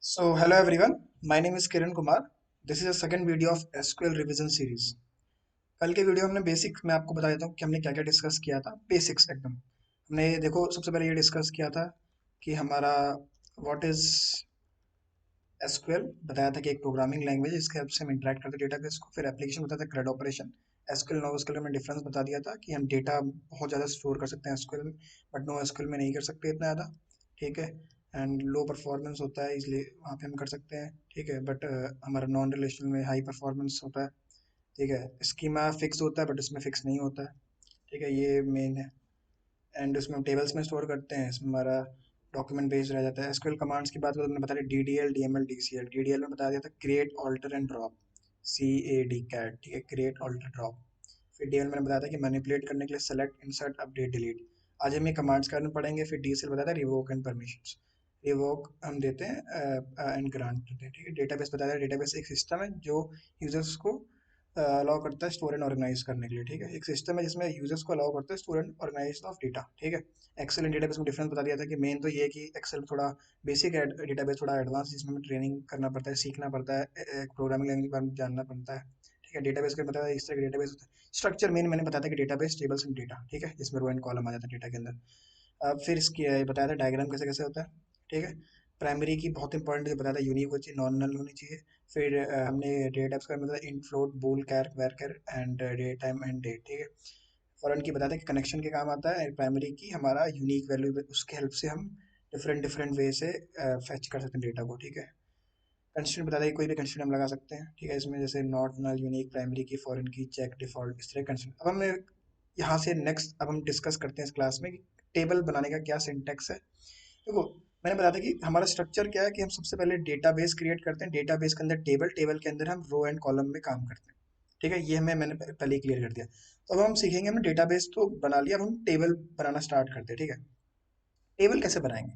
So, hello everyone. My name is Kiran Kumar. This is a second video of SQL revision series. कल के video हमने basics में आपको बता देता हूँ कि हमने क्या क्या डिस्कस किया था। बेसिक्स एकदम हमने देखो सबसे पहले ये डिस्कस किया था कि हमारा व्हाट इज एसक्यूएल बताया था कि एक प्रोग्रामिंग लैंग्वेज इसके हेल्प से हम इंटरेक्ट करते डेटाबेस को। फिर एप्लीकेशन बताया था CRUD operation. SQL no SQL में डिफरेंस बता दिया था कि हम डेटा बहुत ज़्यादा स्टोर कर सकते हैं एसक्यूएल में, बट नो एसक्यूएल में नहीं कर सकते इतना ज़्यादा। ठीक है। एंड लो परफॉर्मेंस होता है इसलिए वहाँ पे हम कर सकते हैं। ठीक है, बट हमारा नॉन रिलेशनल में हाई परफॉर्मेंस होता है। ठीक है, स्कीमा फिक्स होता है बट इसमें फिक्स नहीं होता है। ठीक है, ये मेन है। एंड उसमें हम टेबल्स में स्टोर करते हैं, इसमें हमारा डॉक्यूमेंट बेस्ड रह जाता है। एसक्यूएल कमांड्स की बात करें तो मैंने बताया डीडीएल डीएमएल डीसीएल। डीडीएल में बता दिया था create alter and drop, CAD कैट। ठीक है, क्रिएट ऑल्टर ड्रॉप। फिर डीएल मैंने बताया था कि मैनिपुलेट करने के लिए सेलेक्ट इंसर्ट अपडेट डिलीट। आज हम ये कमांड्स के बारे में पढ़ेंगे। फिर डीसीएल बताया था रिवोक एंड परमिशंस। रिवोक हम देते हैं एंड ग्रांट देते हैं। ठीक है, डेटाबेस बताया था डेटाबेस एक सिस्टम है जो यूजर्स को अलाउ करता है स्टोर एंड ऑर्गेनाइज करने के लिए। ठीक है, एक सिस्टम है जिसमें यूजर्स को अलाउ करता है store and organise of data. ठीक है, एक्सेल एंड डेटाबेस में डिफरेंस बता दिया था कि मेन तो ये है कि एक्सेल थोड़ा बेसिक है, डेटाबेस थोड़ा एडवांस जिसमें हमें ट्रेनिंग करना पड़ता है, सीखना पड़ता है, प्रोग्रामिंग लैंग्वेज के बारे में जानना पड़ता है। ठीक है, डेटाबेस का बताया इस तरह का डेटाबेस होता है। स्ट्रक्चर मेन मैंने बताया था कि डेटाबेस टेबल्स एंड डेटा। ठीक है, जिसमें रो एंड कॉलम आ जाता है डेटा के अंदर। अब फिर इसकी बताया था डायग्राम कैसे कैसे होता है। ठीक है, प्राइमरी की बहुत इंपॉर्टेंट जो बताया था यूनिक होनी चाहिए, नॉन नल होनी चाहिए। फिर हमने डेटा टाइप्स का मतलब int float bool char varchar and datetime and date. ठीक है, फॉरेन की बताया था कि कनेक्शन के काम आता है। प्राइमरी की हमारा यूनिक वैल्यू, उसके हेल्प से हम डिफरेंट डिफरेंट वे से फैच कर सकते हैं डेटा को। ठीक है, कंस्ट्रेंट बताया था कि कोई भी कंस्ट्रेंट हम लगा सकते हैं। ठीक है, इसमें जैसे नॉट नल यूनिक प्राइमरी की फॉरेन की चेक डिफॉल्ट इस तरह कंस्ट्रेंट। अब हमने यहाँ से नेक्स्ट अब हम डिस्कस करते हैं इस क्लास में कि टेबल बनाने का क्या सिंटेक्स है। देखो, मैंने बताया था कि हमारा स्ट्रक्चर क्या है कि हम सबसे पहले डेटाबेस क्रिएट करते हैं, डेटाबेस के अंदर टेबल, टेबल के अंदर हम रो एंड कॉलम में काम करते हैं। ठीक है, ये मैंने पहले ही क्लियर कर दिया। तो अब हम सीखेंगे, हमने डेटाबेस तो बना लिया, अब हम टेबल बनाना स्टार्ट करते हैं। ठीक है, टेबल कैसे बनाएंगे।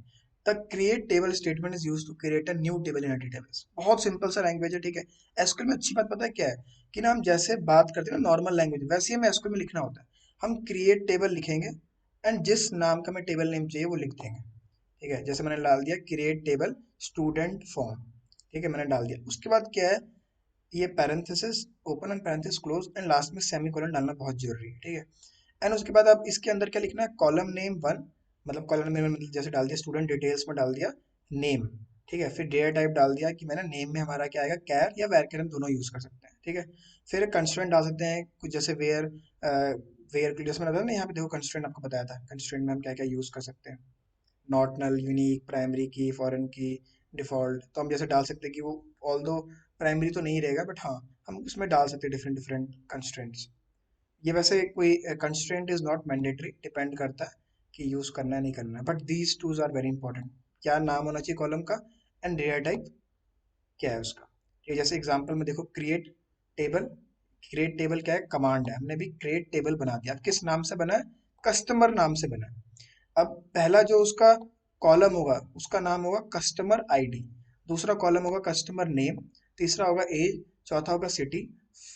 The create table statement is used to create a new table in a database. बहुत सिंपल सा लैंग्वेज है। ठीक है, एसक्यूएल में अच्छी बात पता है क्या है कि ना हम जैसे बात करते हैं ना नॉर्मल लैंग्वेज, वैसे ही हमें एसक्यूएल में लिखना होता है। हम क्रिएट टेबल लिखेंगे एंड जिस नाम का हमें टेबल नेम चाहिए वो लिख देंगे। ठीक है, जैसे मैंने डाल दिया क्रिएट टेबल स्टूडेंट फॉर्म। ठीक है, मैंने डाल दिया। उसके बाद क्या है, ये parenthesis open and parenthesis close and last में सेमीकोलन डालना बहुत जरूरी है। ठीक है, एंड उसके बाद अब इसके अंदर क्या लिखना है, कॉलम नेम वन, मतलब कॉलम नेम मतलब जैसे डाल दिया स्टूडेंट डिटेल्स में डाल दिया नेम। ठीक है, फिर डेटा टाइप डाल दिया कि मैंने नेम में हमारा क्या आएगा, कैर या वैर, हम दोनों यूज कर सकते हैं। ठीक है, फिर कंस्ट्रेंट डाल सकते हैं कुछ जैसे वेयर। वेयर जैसे मैंने बताया ना, यहाँ पे देखो कंस्ट्रेंट आपको बताया था, कंस्ट्रेंट में हम क्या क्या यूज कर सकते हैं। नॉट नल यूनिक प्राइमरी की फॉरेन की डिफॉल्ट, तो हम जैसे डाल सकते हैं कि वो ऑल दो प्राइमरी तो नहीं रहेगा बट हाँ हम उसमें डाल सकते हैं डिफरेंट डिफरेंट कंस्ट्रेंट्स। ये वैसे कोई constraint is not mandatory, depend करता है कि यूज करना है नहीं करना है, but these twos are very important. क्या नाम होना चाहिए कॉलम का एंड डेटा टाइप क्या है उसका। ये जैसे एग्जांपल में देखो क्रिएट टेबल, क्रिएट टेबल क्या है, कमांड है। हमने भी क्रिएट टेबल बना दिया। अब किस नाम से बना है, कस्टमर नाम से बना है। अब पहला जो उसका कॉलम होगा उसका नाम होगा कस्टमर आईडी, दूसरा कॉलम होगा कस्टमर नेम, तीसरा होगा एज, चौथा होगा सिटी,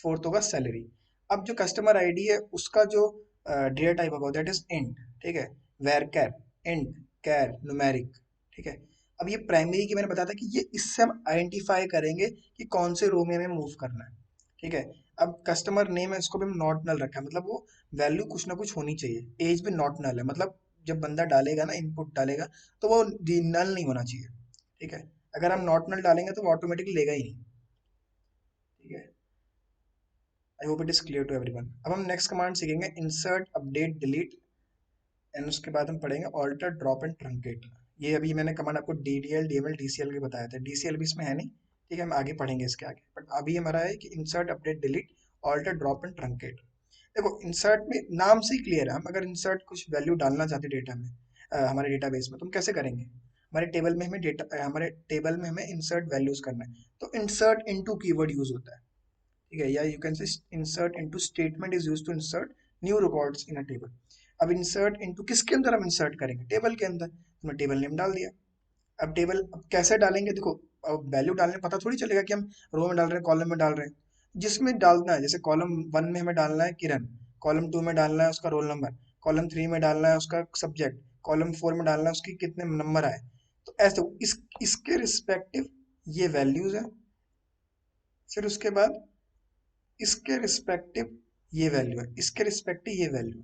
फोर्थ होगा सैलरी। अब जो कस्टमर आईडी है उसका जो डेटा टाइप होगा दैट इज इंट। ठीक है, varchar, int, char, numeric. ठीक है, अब ये प्राइमरी की मैंने बताया था कि ये इससे हम आइडेंटिफाई करेंगे कि कौन से रो में हमें मूव करना है। ठीक है, अब कस्टमर नेम है इसको भी हम नॉट नल रखा है, मतलब वो वैल्यू कुछ ना कुछ होनी चाहिए। एज भी नॉट नल है, मतलब जब बंदा डालेगा ना इनपुट डालेगा तो वो नल नहीं होना चाहिए। ठीक है, अगर हम नॉट नल डालेंगे तो वो ऑटोमेटिकली लेगा ही नहीं। ठीक है, I hope it is clear to everyone. अब हम नेक्स्ट कमांड सीखेंगे इंसर्ट अपडेट डिलीट, एंड उसके बाद हम पढ़ेंगे ऑल्टर ड्रॉप एंड ट्रंकेट। ये अभी मैंने कमांड आपको डीडीएल डीएमएल डीसीएल के बताया था, डीसीएल भी इसमें है नहीं। ठीक है, हम आगे पढ़ेंगे इसके आगे, बट अभी हमारा है कि insert update delete alter drop and truncate. देखो इंसर्ट में नाम से ही क्लियर है, हम अगर इंसर्ट कुछ वैल्यू डालना चाहते हैं डेटा में, हमारे डेटाबेस में, तो हम कैसे करेंगे। हमारे टेबल में हमें डेटा हमारे टेबल में हमें इंसर्ट वैल्यूज करना है, तो इंसर्ट इनटू कीवर्ड यूज होता है। ठीक है, या you can say insert into statement is used to insert new records in a table. अब इंसर्ट इनटू किसके अंदर हम इंसर्ट करेंगे, टेबल के अंदर, हमने टेबल नेम डाल दिया। अब टेबल अब कैसे डालेंगे, देखो अब वैल्यू डालने पता थोड़ी चलेगा कि हम रो में डाल रहे हैं कॉलम में डाल रहे हैं। जिसमें डालना है, जैसे कॉलम वन में हमें डालना है किरण, कॉलम टू में डालना है उसका रोल नंबर, कॉलम थ्री में डालना है उसका सब्जेक्ट, कॉलम फोर में डालना है उसकी कितने नंबर आए। तो ऐसे इसके रिस्पेक्टिव ये वैल्यूज है, फिर उसके बाद इसके रिस्पेक्टिव ये वैल्यू है, इसके रिस्पेक्टिव ये वैल्यू।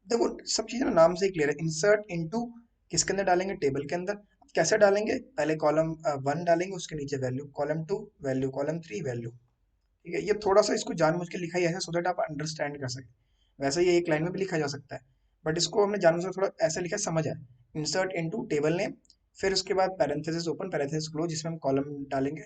देखो सब चीजें ना नाम से ही क्लियर है। इंसर्ट इनटू किसके अंदर डालेंगे, टेबल के अंदर। कैसे डालेंगे, पहले कॉलम 1 डालेंगे, उसके नीचे value, column 2 value, column 3 value. ठीक है, ये थोड़ा सा इसको जानबूझ के लिखा ही ऐसे सो दैट आप अंडरस्टैंड कर सके। वैसे ये एक लाइन में भी लिखा जा सकता है, बट इसको हमने जानबूझ के थोड़ा ऐसे लिखा समझ आए। इंसर्ट इनटू टेबल नेम, फिर उसके बाद पैरेंथेसिस ओपन पैरेंथेसिस क्लोज, जिसमें हम कॉलम डालेंगे,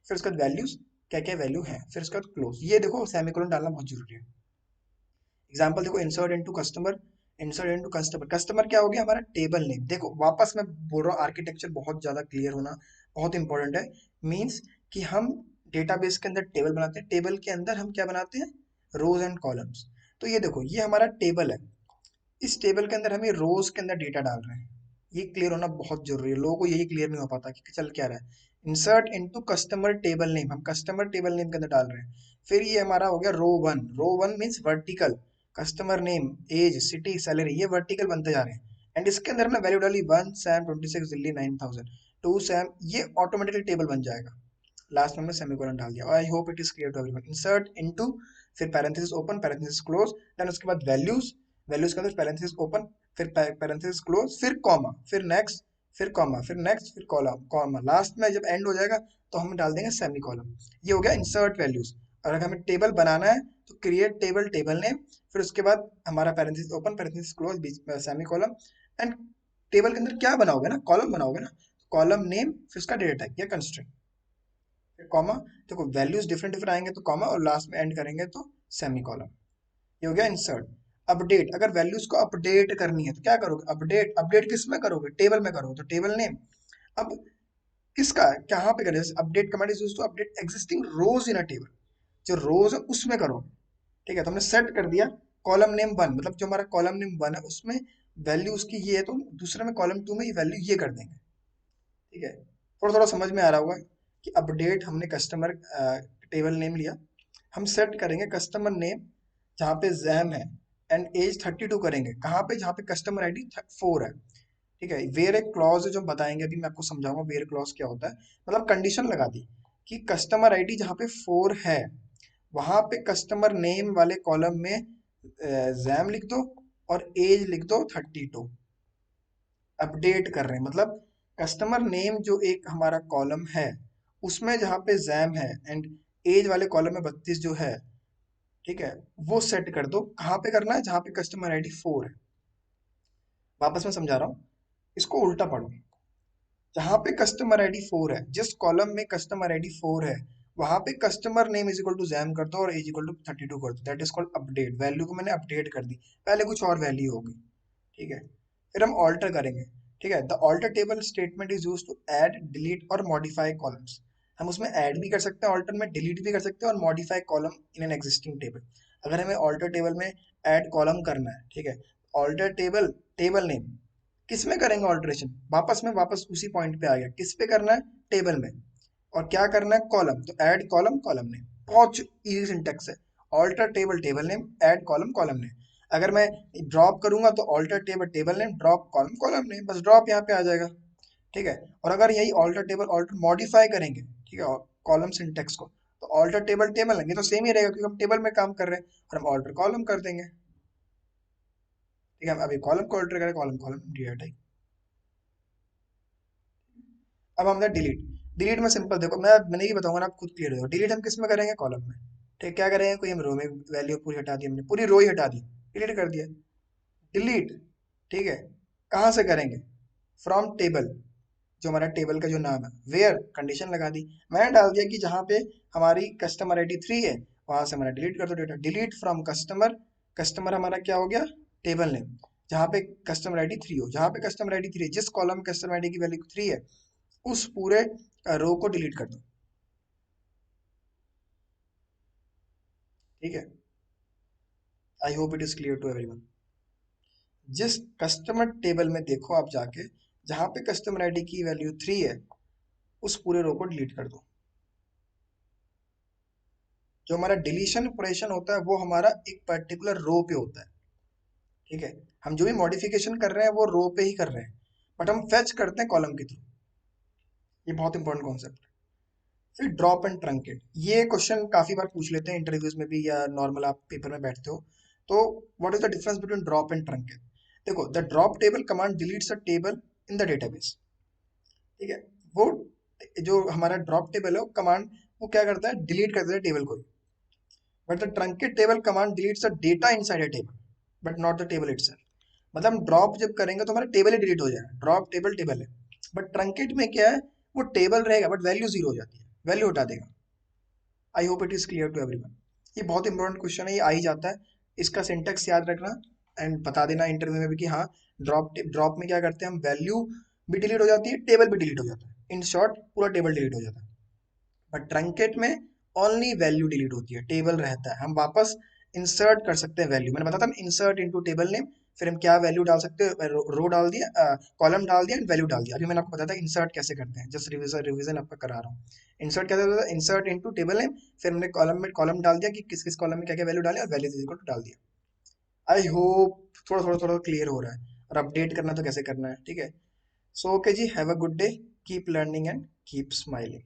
फिर उसके बाद वैल्यूज क्या क्या वैल्यू है, फिर उसके बाद क्लोज। ये देखो सेमीकोलन डालना बहुत जरूरी है। एग्जाम्पल देखो, insert into customer, insert into customer, customer क्या हो गया हमारा टेबल नेम। देखो वापस मैं बोल रहा हूँ, आर्किटेक्चर बहुत ज्यादा क्लियर होना बहुत इंपॉर्टेंट है। मीन्स कि हम डेटाबेस के अंदर टेबल बनाते हैं, टेबल के अंदर हम क्या बनाते हैं, रोज एंड कॉलम्स। तो ये देखो ये हमारा टेबल है, इस टेबल के अंदर हम ये रोज के अंदर डेटा डाल रहे हैं। ये क्लियर होना बहुत जरूरी है, लोगों को यही क्लियर नहीं हो पाता कि चल क्या रहा है। Insert into customer table name, हम कस्टमर टेबल नेम के अंदर डाल रहे हैं। फिर ये हमारा हो गया row one, row one means vertical, customer name, age, city, salary, ये वर्टिकल बनते जा रहे हैं। एंड इसके अंदर हमने वैल्यू डाली 1 सैम 26 दिल्ली 9000, 2 सैम, ये ऑटोमेटिकली टेबल बन जाएगा। लास्ट में हमने सेमीकोलन डाल दिया। I hope it is clear to everyone. Insert into, फिर parenthesis open parenthesis close, then उसके बाद वैल्यूज, वैल्यूज के अंदर पैरेंथेसिस ओपन, फिर पैरेंथेसिस क्लोज, फिर कॉमा, फिर नेक्स्ट, फिर कॉमा, फिर नेक्स्ट, फिर कॉलम, कॉमा, लास्ट में जब एंड हो जाएगा तो हम डाल देंगे सेमी कॉलम। ये हो गया इंसर्ट वैल्यूज। और अगर हमें टेबल बनाना है तो क्रिएट टेबल, टेबल नेम, फिर उसके बाद हमारा पैरेंथेसिस ओपन पैरेंथेसिस क्लोज, बीच में सेमी कॉलम। एंड टेबल के अंदर क्या बनाओगे ना, कॉलम बनाओगे ना, कॉलम नेम, फिर उसका डेटा टाइप या कंस्ट्रक्ट, फिर कॉमा। देखो वैल्यूज डिफरेंट डिफरेंट आएंगे तो कॉमा, और लास्ट में एंड करेंगे तो सेमी कॉलम। ये हो गया इंसर्ट। अपडेट, अगर वैल्यूज को अपडेट करनी है तो क्या करोगे, अपडेट, अपडेट किस में करोगे, टेबल में करोगे तो टेबल नेम। अब किसका कहाँ पे करें, update command is used to update existing rows in a table, जो रोज है उसमें करो। ठीक है, तो हमने सेट कर दिया कॉलम नेम 1, मतलब जो हमारा कॉलम नेम 1 है उसमें वैल्यू उसकी ये है, तो दूसरे में कॉलम 2 में ये वैल्यू ये कर देंगे। ठीक है, थोड़ा थोड़ा समझ में आ रहा होगा कि अपडेट हमने कस्टमर टेबल नेम लिया, हम सेट करेंगे कस्टमर नेम जहाँ पे जैम है, एंड एज 32 करेंगे, कहाँ पे, जहाँ पे कस्टमर आईडी 4 है। ठीक है, वेयर एक क्लॉज है जो हम बताएंगे, अभी मैं आपको समझाऊंगा वेयर क्लॉज क्या होता है। मतलब कंडीशन लगा दी कि कस्टमर आईडी जहाँ पे 4 है वहां पे कस्टमर नेम वाले कॉलम में जैम लिख दो और एज लिख दो 32। अपडेट कर रहे हैं मतलब कस्टमर नेम जो एक हमारा कॉलम है उसमें जहाँ पे जैम है, एंड एज वाले कॉलम में 32 जो है, ठीक है, वो सेट कर दो। कहाँ पे करना है, जहाँ पे कस्टमर आईडी 4 है। वापस मैं समझा रहा हूँ, इसको उल्टा पढ़ो। जहाँ पे कस्टमर आईडी 4 है, जिस कॉलम में कस्टमर आईडी 4 है, वहां पे customer name is equal to jam कर दो और एज इक्वल टू 32 कर दो। That is called update. Value को मैंने अपडेट कर दी, पहले कुछ और वैल्यू होगी। ठीक है, फिर हम ऑल्टर करेंगे। ठीक है, the alter table statement is use to add, delete और मॉडिफाई कॉलम्स। हम उसमें ऐड भी कर सकते हैं ऑल्टर में, डिलीट भी कर सकते हैं, और modify column in an existing table. अगर हमें ऑल्टर टेबल में ऐड कॉलम करना है, ठीक है, ऑल्टर टेबल, टेबल नेम, किस में करेंगे ऑल्टरेशन, वापस उसी पॉइंट पे आ गया, किस पे करना है, टेबल में। और क्या करना है, कॉलम, तो ऐड कॉलम, कॉलम नेम। बहुत इजी सिंटेक्स है। Alter table, table name, add column, column name. अगर मैं ड्रॉप करूंगा तो alter table, table name, drop column, column name, बस ड्रॉप यहाँ पे आ जाएगा। ठीक है, और अगर यही ऑल्टर टेबल ऑल्टर मॉडिफाई करेंगे, ठीक है, कॉलम सिंटेक्स को, तो ऑल्टर टेबल, टेबल लेंगे तो सेम ही रहेगा क्योंकि हम टेबल में काम कर रहे हैं, और हम ऑल्टर कॉलम कर देंगे। ठीक है, हम अभी कॉलम को ऑल्टर करें, कॉलम, कॉलम डिलीट। अब हमने डिलीट, डिलीट में सिंपल देखो, मैं नहीं बताऊंगा ना, आप खुद क्लियर हो जाओ। डिलीट हम किस में करेंगे, कॉलम में। ठीक, क्या करेंगे, कोई हम रो में वैल्यू पूरी हटा दी, हमने पूरी रो ही हटा दी, डिलीट कर दिया, डिलीट। ठीक है, कहाँ से करेंगे, फ्रॉम टेबल, जो हमारा टेबल का जो नाम है, वेयर कंडीशन लगा दी, मैंने डाल दिया कि जहाँ पे हमारी कस्टमर आईडी 3 है वहां से हमारा डिलीट कर दो data, delete from customer, customer हमारा क्या हो गया, टेबल नेम, जहाँ पे कस्टमर आईडी 3 हो, जहाँ पे कस्टमर आईडी 3 है, जिस कॉलम कस्टमर आईडी की वैल्यू 3 है उस पूरे रो को डिलीट कर दो। ठीक है, I hope it is clear to everyone. जिस कस्टमर टेबल में देखो आप जाके, जहां पे कस्टमर आईडी की वैल्यू 3 है उस पूरे रो को डिलीट कर दो। जो हमारा डिलीशन ऑपरेशन होता है वो हमारा एक पर्टिकुलर रो पे होता है। ठीक है, हम जो भी मॉडिफिकेशन कर रहे हैं वो रो पे ही कर रहे हैं, बट हम फेच करते हैं कॉलम के थ्रू। ये बहुत इंपॉर्टेंट कॉन्सेप्ट है। फिर ड्रॉप एंड ट्रंकेट, ये क्वेश्चन काफी बार पूछ लेते हैं इंटरव्यूज में भी या नॉर्मल आप पेपर में बैठते हो। तो what is the difference between drop and truncate? देखो, the drop table command deletes a table in the database, ठीक है। वो जो हमारा ड्रॉप टेबल है वो कमांड, वो क्या करता है, डिलीट कर देता है टेबल को। But the truncate table command deletes the data inside a table but not the table itself. मतलब हम ड्रॉप जब करेंगे तो हमारा टेबल ही डिलीट हो जाएगा, ड्रॉप टेबल टेबल है। बट ट्रंकेट में क्या है, वो टेबल रहेगा बट वैल्यू जीरो हो जाती है, वैल्यू हटा देगा। I hope it is clear to everyone. ये बहुत इंपॉर्टेंट क्वेश्चन है, ये आ ही जाता है। इसका सिंटेक्स याद रखना एंड बता देना इंटरव्यू में भी कि हाँ, ड्रॉप में क्या करते हैं हम, वैल्यू भी डिलीट हो जाती है, टेबल भी डिलीट हो जाता है, इन शॉर्ट पूरा टेबल डिलीट हो जाता है। बट ट्रंकेट में ओनली वैल्यू डिलीट होती है, टेबल रहता है, हम वापस इंसर्ट कर सकते हैं वैल्यू। मैंने बताया था इंसर्ट इनटू टेबल नेम, फिर हम क्या वैल्यू डाल सकते हैं, रो डाल दिया, कॉलम डाल दिया, वैल्यू डाल दिया। अभी मैंने आपको बताया था इंसर्ट कैसे करते हैं, जस्ट रिवीजन रिवीजन आपका करा रहा हूँ। इंसर्ट कैसे होता है, इंसर्ट इनटू टेबल नेम, फिर हमने कॉलम में कॉलम डाल दिया कि किस किस कॉलम में क्या क्या वैल्यू डाले और वैल्यू इक्वल टू डाल दिया। आई होप थोड़ा थोड़ा थोड़ा क्लियर हो रहा है, और अपडेट करना तो कैसे करना है, ठीक है। सो ओके जी, have a good day, keep learning and keep smiling.